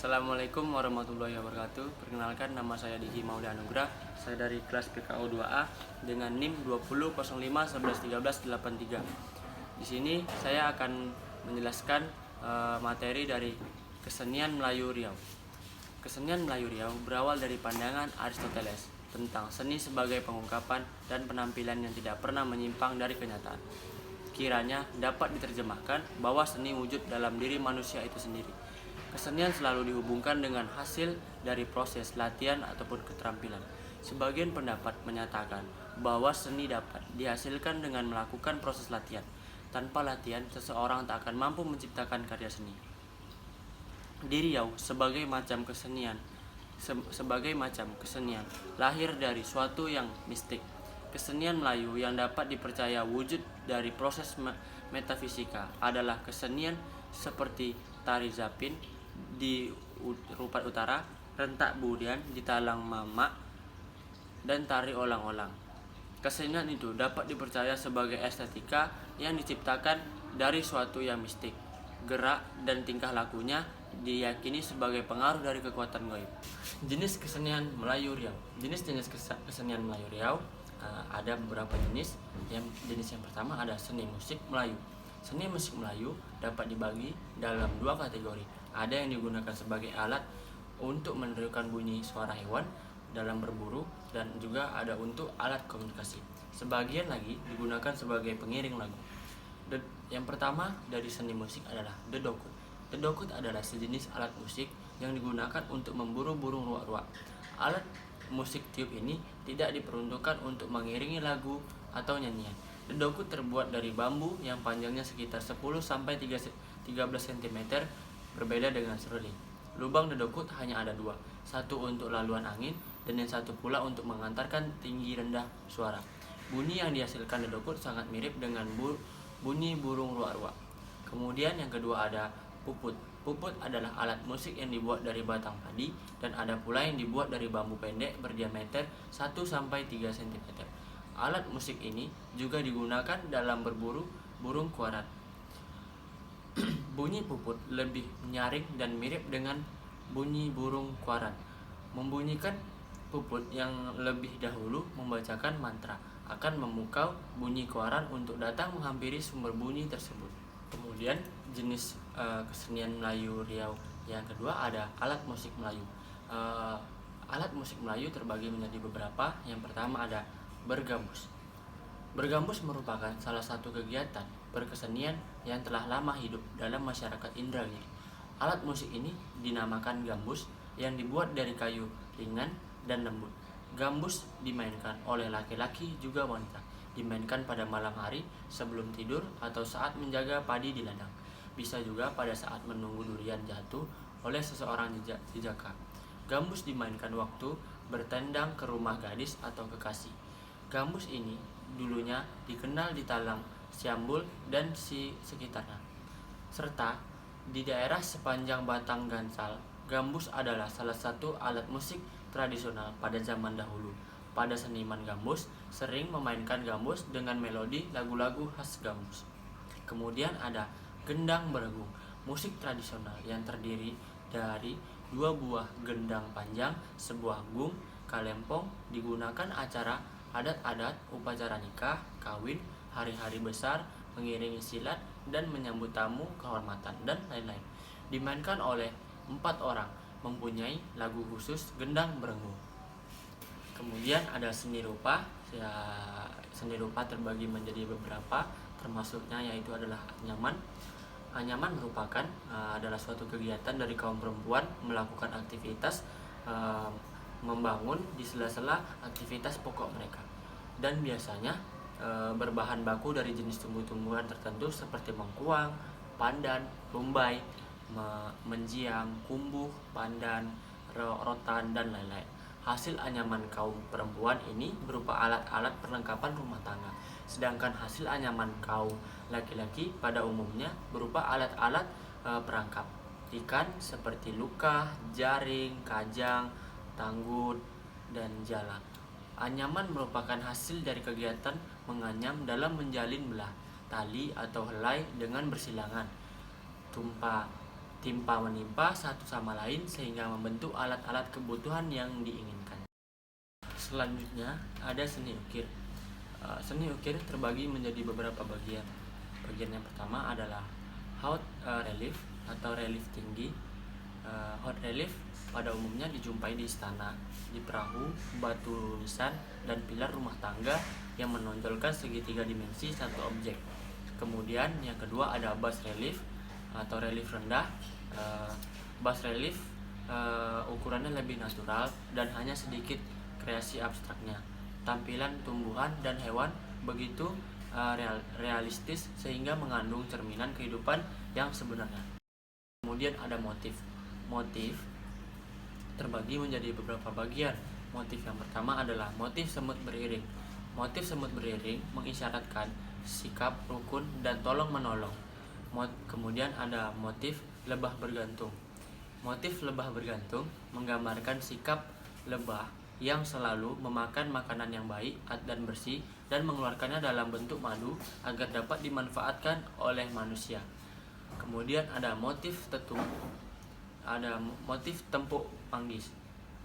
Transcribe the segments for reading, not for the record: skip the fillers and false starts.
Assalamualaikum warahmatullahi wabarakatuh. Perkenalkan, nama saya Diki Maulida Anugrah. Saya dari kelas PKO 2A dengan NIM 2005111383. Di sini saya akan menjelaskan materi dari kesenian Melayu Riau. Kesenian Melayu Riau berawal dari pandangan Aristoteles tentang seni sebagai pengungkapan dan penampilan yang tidak pernah menyimpang dari kenyataan. Kiranya dapat diterjemahkan bahwa seni wujud dalam diri manusia itu sendiri. Kesenian selalu dihubungkan dengan hasil dari proses latihan ataupun keterampilan. Sebagian pendapat menyatakan bahwa seni dapat dihasilkan dengan melakukan proses latihan. Tanpa latihan, seseorang tak akan mampu menciptakan karya seni. Di Riau, sebagai macam kesenian lahir dari suatu yang mistik. Kesenian Melayu yang dapat dipercaya wujud dari proses metafisika adalah kesenian seperti tari zapin di Rupat Utara, rentak budian di Talang Mamak, dan tari olang-olang. Kesenian itu dapat dipercaya sebagai estetika yang diciptakan dari suatu yang mistik. Gerak dan tingkah lakunya diyakini sebagai pengaruh dari kekuatan gaib. Jenis kesenian Melayu Riau. Jenis-jenis kesenian Melayu Riau ada beberapa jenis. Jenis yang pertama ada seni musik Melayu. Seni musik Melayu dapat dibagi dalam dua kategori. Ada yang digunakan sebagai alat untuk menirukan bunyi suara hewan dalam berburu, dan juga ada untuk alat komunikasi. Sebagian lagi digunakan sebagai pengiring lagu. Yang pertama dari seni musik adalah dedokut. Dedokut adalah sejenis alat musik yang digunakan untuk memburu burung ruak-ruak. Alat musik tiup ini tidak diperuntukkan untuk mengiringi lagu atau nyanyian. Dedokut terbuat dari bambu yang panjangnya sekitar 10-13 cm, berbeda dengan seruling. Lubang dedokut hanya ada dua, satu untuk laluan angin dan yang satu pula untuk mengantarkan tinggi rendah suara. Bunyi yang dihasilkan dedokut sangat mirip dengan bunyi burung ruak-ruak. Kemudian yang kedua ada puput. Puput adalah alat musik yang dibuat dari batang padi, dan ada pula yang dibuat dari bambu pendek berdiameter 1-3 cm. Alat musik ini juga digunakan dalam berburu burung kuarat. Bunyi puput lebih nyaring dan mirip dengan bunyi burung kuarat. Membunyikan puput yang lebih dahulu membacakan mantra akan memukau bunyi kuaran untuk datang menghampiri sumber bunyi tersebut. Kemudian jenis kesenian Melayu Riau yang kedua ada alat musik Melayu. Alat musik Melayu terbagi menjadi beberapa. Yang pertama ada bergambus. Bergambus merupakan salah satu kegiatan berkesenian yang telah lama hidup dalam masyarakat Indragiri. Alat musik ini dinamakan gambus, yang dibuat dari kayu ringan dan lembut. Gambus dimainkan oleh laki-laki juga wanita. Dimainkan pada malam hari sebelum tidur atau saat menjaga padi di ladang. Bisa juga pada saat menunggu durian jatuh oleh seseorang jejaka. Gambus dimainkan waktu bertendang ke rumah gadis atau kekasih. Gambus ini dulunya dikenal di Talang, Siambul, dan sekitarnya. Serta di daerah sepanjang Batang Gansal, gambus adalah salah satu alat musik tradisional pada zaman dahulu. Pada seniman gambus sering memainkan gambus dengan melodi lagu-lagu khas gambus. Kemudian ada gendang berenggung, musik tradisional yang terdiri dari dua buah gendang panjang, sebuah gung, kalempong, digunakan acara adat-adat, upacara nikah, kawin, hari-hari besar, mengiringi silat, dan menyambut tamu kehormatan, dan lain-lain. Dimainkan oleh 4 orang, mempunyai lagu khusus gendang berenggung. Kemudian ada seni rupa. Seni rupa terbagi menjadi beberapa, termasuknya yaitu adalah anyaman. Anyaman merupakan adalah suatu kegiatan dari kaum perempuan melakukan aktivitas membangun di sela-sela aktivitas pokok mereka, dan biasanya berbahan baku dari jenis tumbuh-tumbuhan tertentu seperti mengkuang, pandan, rumbai, menjiang, kumbuh, pandan, rotan, dan lain-lain. Hasil anyaman kaum perempuan ini berupa alat-alat perlengkapan rumah tangga, sedangkan hasil anyaman kaum laki-laki pada umumnya berupa alat-alat perangkap ikan seperti luka, jaring, kajang, tanggut, dan jala. Anyaman merupakan hasil dari kegiatan menganyam dalam menjalin belah tali atau helai dengan bersilangan, tumpah timpa menimpa satu sama lain sehingga membentuk alat-alat kebutuhan yang diinginkan. Selanjutnya ada seni ukir. Seni ukir terbagi menjadi beberapa bagian. Bagian yang pertama adalah haute relief atau relief tinggi. Haute relief pada umumnya dijumpai di istana, di perahu, batu nisan, dan pilar rumah tangga yang menonjolkan segitiga dimensi satu objek. Kemudian yang kedua ada bas relief atau relief rendah. Bas relief ukurannya lebih natural dan hanya sedikit kreasi abstraknya. Tampilan tumbuhan dan hewan begitu realistis sehingga mengandung cerminan kehidupan yang sebenarnya. Kemudian ada motif. Motif terbagi menjadi beberapa bagian. Motif yang pertama adalah motif semut beriring. Motif semut beriring mengisyaratkan sikap rukun dan tolong-menolong. Kemudian ada motif lebah bergantung. Motif lebah bergantung menggambarkan sikap lebah yang selalu memakan makanan yang baik dan bersih dan mengeluarkannya dalam bentuk madu agar dapat dimanfaatkan oleh manusia. Kemudian ada motif tetung. Ada motif tempuk manggis.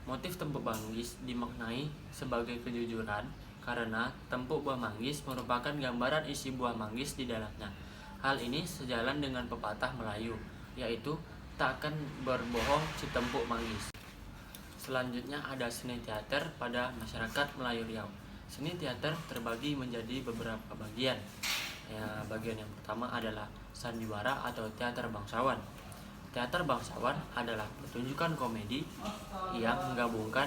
Motif tempuk manggis dimaknai sebagai kejujuran karena tempuk buah manggis merupakan gambaran isi buah manggis di dalamnya. Hal ini sejalan dengan pepatah Melayu, yaitu takkan berbohong si tempuk manggis. Selanjutnya ada seni teater pada masyarakat Melayu Riau. Seni teater terbagi menjadi beberapa bagian. Bagian yang pertama adalah sandiwara atau teater bangsawan. Teater bangsawan adalah pertunjukan komedi yang menggabungkan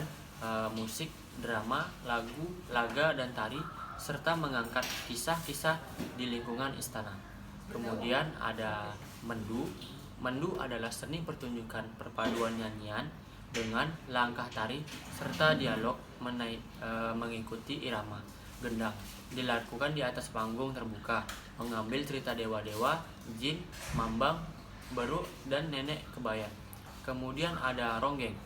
musik, drama, lagu, laga, dan tari serta mengangkat kisah-kisah di lingkungan istana. Kemudian ada mendu. Mendu adalah seni pertunjukan perpaduan nyanyian dengan langkah tari serta dialog mengikuti irama gendang. Dilakukan di atas panggung terbuka, mengambil cerita dewa-dewa, jin, mambang, beruk, dan nenek kebayan. Kemudian ada ronggeng.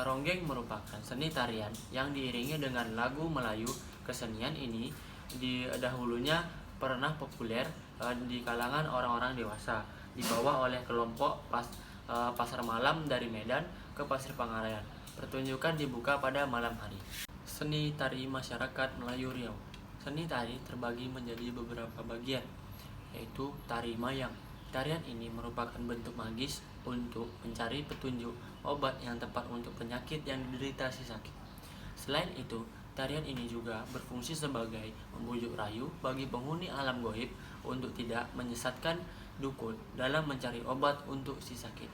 Ronggeng merupakan seni tarian yang diiringi dengan lagu Melayu. Kesenian ini dahulunya pernah populer di kalangan orang-orang dewasa, dibawa oleh kelompok pasar malam dari Medan ke Pasir Pangarayan. Pertunjukan dibuka pada malam hari. Seni tari masyarakat Melayu Riau. Seni tari terbagi menjadi beberapa bagian, yaitu tari mayang. Tarian ini merupakan bentuk magis untuk mencari petunjuk obat yang tepat untuk penyakit yang diderita si sakit. Selain itu, tarian ini juga berfungsi sebagai membujuk rayu bagi penghuni alam goib untuk tidak menyesatkan dukun dalam mencari obat untuk si sakit.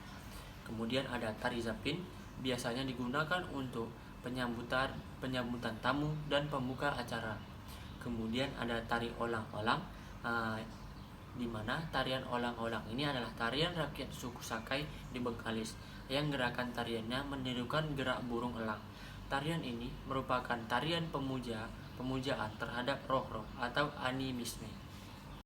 Kemudian ada tari zapin, biasanya digunakan untuk penyambutan tamu dan pembuka acara. Kemudian ada tari olang-olang, di mana tarian olang-olang ini adalah tarian rakyat suku Sakai di Bengkalis yang gerakan tariannya menirukan gerak burung elang. Tarian ini merupakan tarian pemujaan terhadap roh-roh atau animisme.